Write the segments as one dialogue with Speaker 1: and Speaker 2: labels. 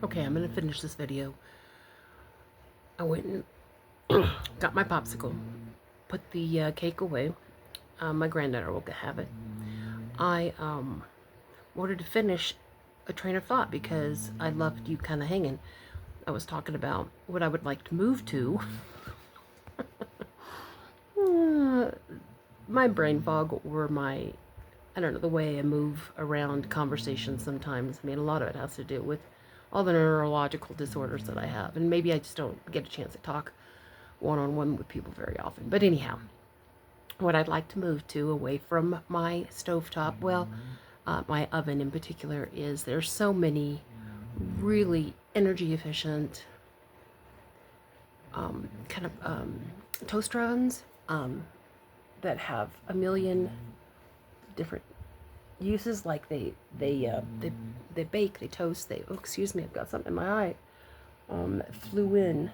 Speaker 1: Okay, I'm gonna finish this video. I went and got my popsicle, put the cake away. My granddaughter will have it. I wanted to finish a train of thought because I left you kind of hanging. I was talking about what I would like to move to. Uh, my brain fog or I don't know, the way I move around conversations sometimes. I mean, a lot of it has to do with all the neurological disorders that I have. And maybe I just don't get a chance to talk one-on-one with people very often. But anyhow, what I'd like to move to away from my stovetop, well, my oven in particular, is there's so many really energy efficient kind of toaster ovens that have a million different uses. Like they bake, they toast, they, oh, excuse me, I've got something in my eye. Flew in.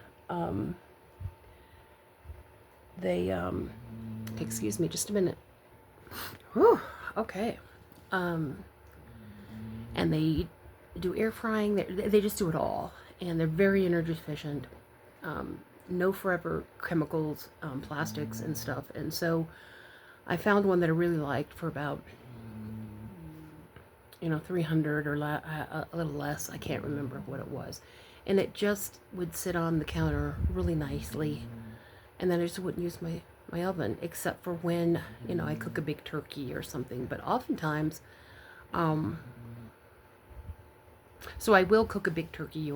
Speaker 1: They excuse me just a minute. Whew, okay. And they do air frying. They just do it all, and they're very energy efficient. No forever chemicals, plastics and stuff. And so I found one that I really liked for about 300 or a little less. I can't remember what it was, and it just would sit on the counter really nicely. And then I just wouldn't use my oven except for when I cook a big turkey or something. But oftentimes, so I will cook a big turkey,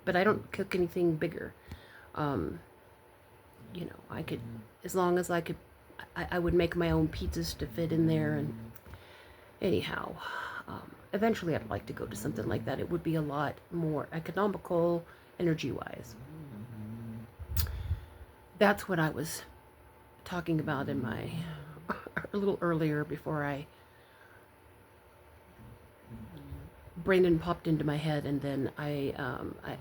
Speaker 1: but I don't cook anything bigger. I could, as long as I could, I would make my own pizzas to fit in there. And anyhow, eventually I'd like to go to something like that. It would be a lot more economical, energy-wise. That's what I was talking about in my a little earlier before Brandon popped into my head, and then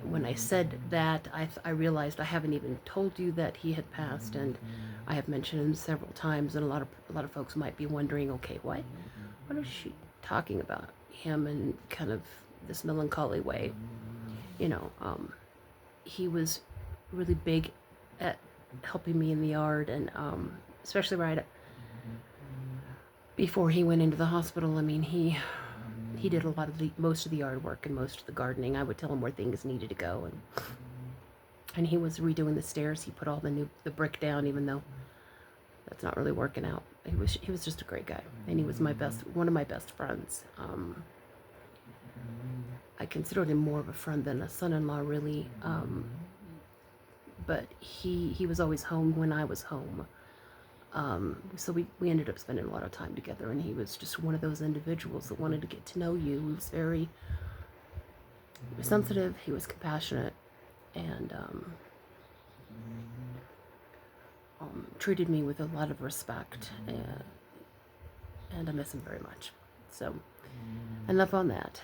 Speaker 1: when I said that, I realized I haven't even told you that he had passed, and I have mentioned him several times, and a lot of folks might be wondering, okay, what is she talking about him in kind of this melancholy way? He was really big at helping me in the yard, and especially right before he went into the hospital. I mean, he did a lot of most of the yard work and most of the gardening. I would tell him where things needed to go, and he was redoing the stairs. He put all the brick down, even though that's not really working out. He was just a great guy, and he was one of my best friends. I considered him more of a friend than a son-in-law, really. But he was always home when I was home. So we ended up spending a lot of time together, and he was just one of those individuals that wanted to get to know you. He was very sensitive, he was compassionate, and treated me with a lot of respect, and I miss him very much. So enough on that.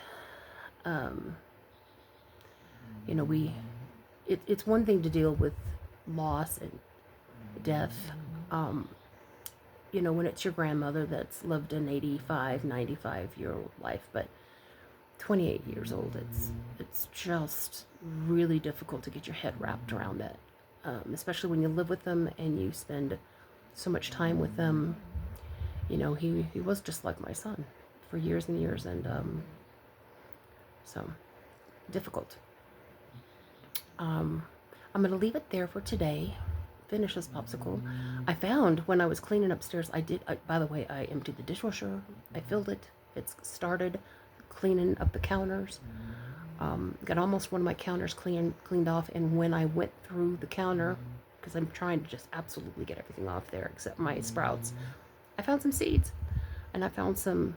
Speaker 1: It's one thing to deal with loss and death, when it's your grandmother that's lived an 85, 95-year-old life, but 28 years old, it's just really difficult to get your head wrapped around that, especially when you live with them and you spend so much time with them. He was just like my son for years and years, and so difficult. I'm going to leave it there for today. Finish this popsicle. I found when I was cleaning upstairs, by the way, I emptied the dishwasher. I filled it. It's started cleaning up the counters. Got almost one of my counters cleaned off, and when I went through the counter, because I'm trying to just absolutely get everything off there except my sprouts, I found some seeds, and I found some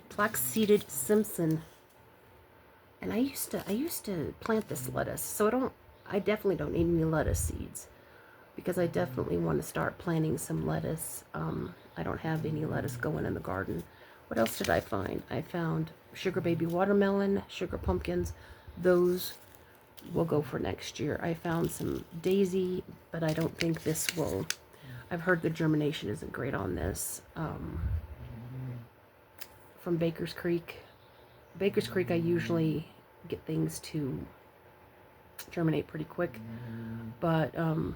Speaker 1: flax-seeded Simpson. And I used to plant this lettuce, so I definitely don't need any lettuce seeds, because I definitely want to start planting some lettuce. I don't have any lettuce going in the garden. What else did I find? I found sugar baby watermelon, sugar pumpkins. Those will go for next year. I found some daisy, but I don't think this will. I've heard the germination isn't great on this. From Baker's Creek. Baker's Creek, I usually get things to germinate pretty quick. But I'll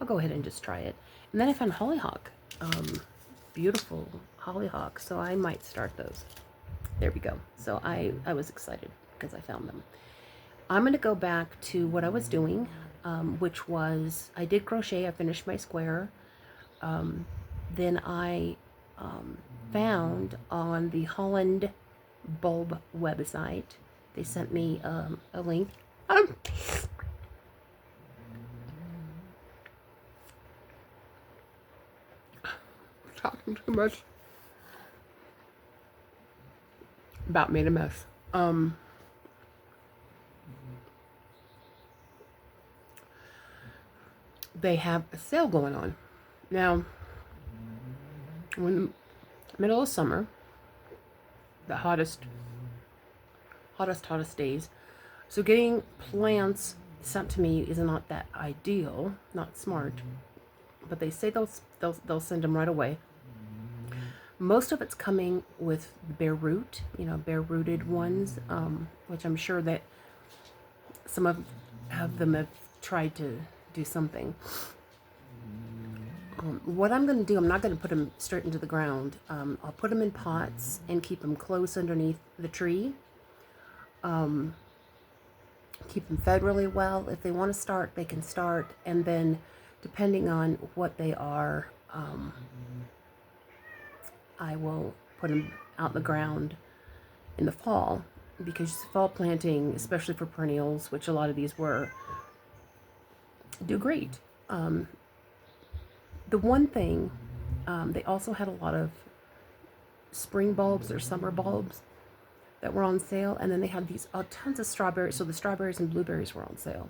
Speaker 1: go ahead and just try it. And then I found hollyhock. Beautiful hollyhock. So I might start those. There we go. So I was excited because I found them. I'm going to go back to what I was doing, which was I did crochet. I finished my square. Then I found on the Holland Bulb website, they sent me a link. Talking too much. About made a mess. They have a sale going on. Now, we're in the middle of summer, the hottest days. So getting plants sent to me is not that ideal, not smart. But they say they'll send them right away. Most of it's coming with bare root, bare rooted ones, which I'm sure that some of them have tried to do something. What I'm going to do, I'm not going to put them straight into the ground. I'll put them in pots and keep them close underneath the tree. Keep them fed really well. If they want to start, they can start. And then depending on what they are, I will put them out in the ground in the fall, because fall planting, especially for perennials, which a lot of these were, do great. The one thing, they also had a lot of spring bulbs or summer bulbs that were on sale, and then they had these tons of strawberries, so the strawberries and blueberries were on sale.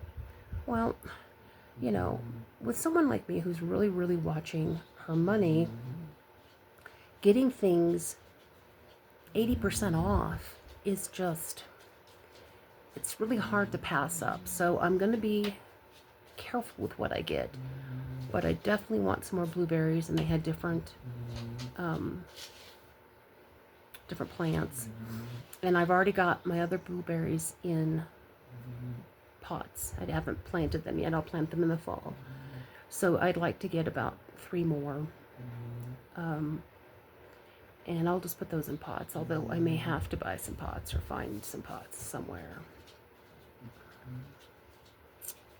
Speaker 1: Well, with someone like me who's really, really watching her money, getting things 80% off is just, it's really hard to pass up. So I'm going to be careful with what I get. But I definitely want some more blueberries, and they had different plants. And I've already got my other blueberries in pots. I haven't planted them yet. I'll plant them in the fall. So I'd like to get about 3 more. And I'll just put those in pots, although I may have to buy some pots or find some pots somewhere.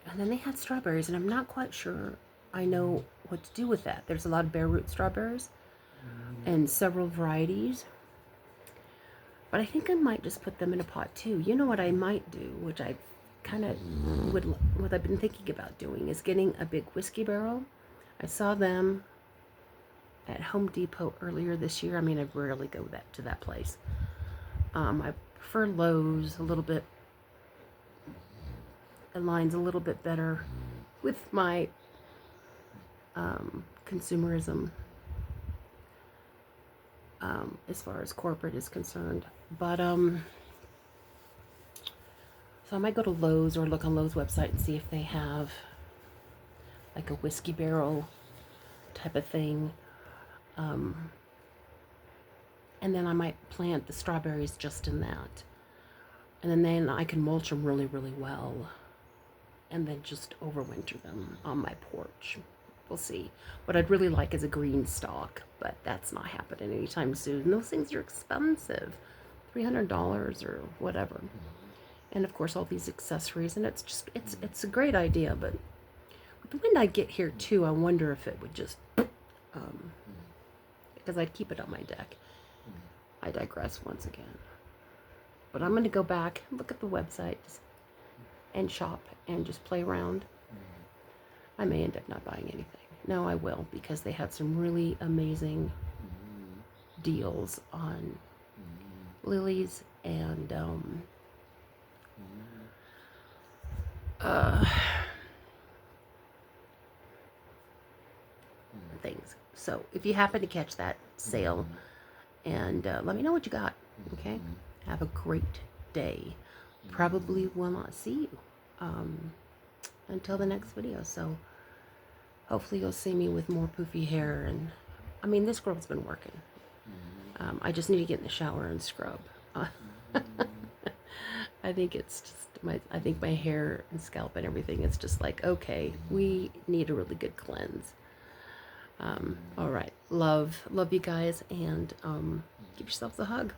Speaker 1: And then they had strawberries, and I'm not quite sure I know what to do with that. There's a lot of bare root strawberries and several varieties. But I think I might just put them in a pot too. You know what I might do, which I kind of what I've been thinking about doing, is getting a big whiskey barrel. I saw them at Home Depot earlier this year. I mean, I rarely go to that place. I prefer Lowe's a little bit. Aligns a little bit better with my consumerism as far as corporate is concerned. But so I might go to Lowe's or look on Lowe's website and see if they have like a whiskey barrel type of thing. And then I might plant the strawberries just in that. And then I can mulch them really, really well. And then just overwinter them on my porch. We'll see. What I'd really like is a green stalk, but that's not happening anytime soon. Those things are expensive. $300 or whatever. And of course all these accessories, and it's a great idea, but with the wind I get here too, I wonder if it would just because I'd keep it on my deck. I digress once again. But I'm going to go back, look at the website, and shop and just play around. I may end up not buying anything. No, I will, because they had some really amazing deals on lilies and things. So if you happen to catch that sale, and let me know what you got. Okay, have a great day. Probably will not see you until the next video. So hopefully you'll see me with more poofy hair. And I mean, this girl's been working. I just need to get in the shower and scrub. I think it's just I think my hair and scalp and everything is just like, okay, we need a really good cleanse. All right. Love you guys, and give yourselves a hug.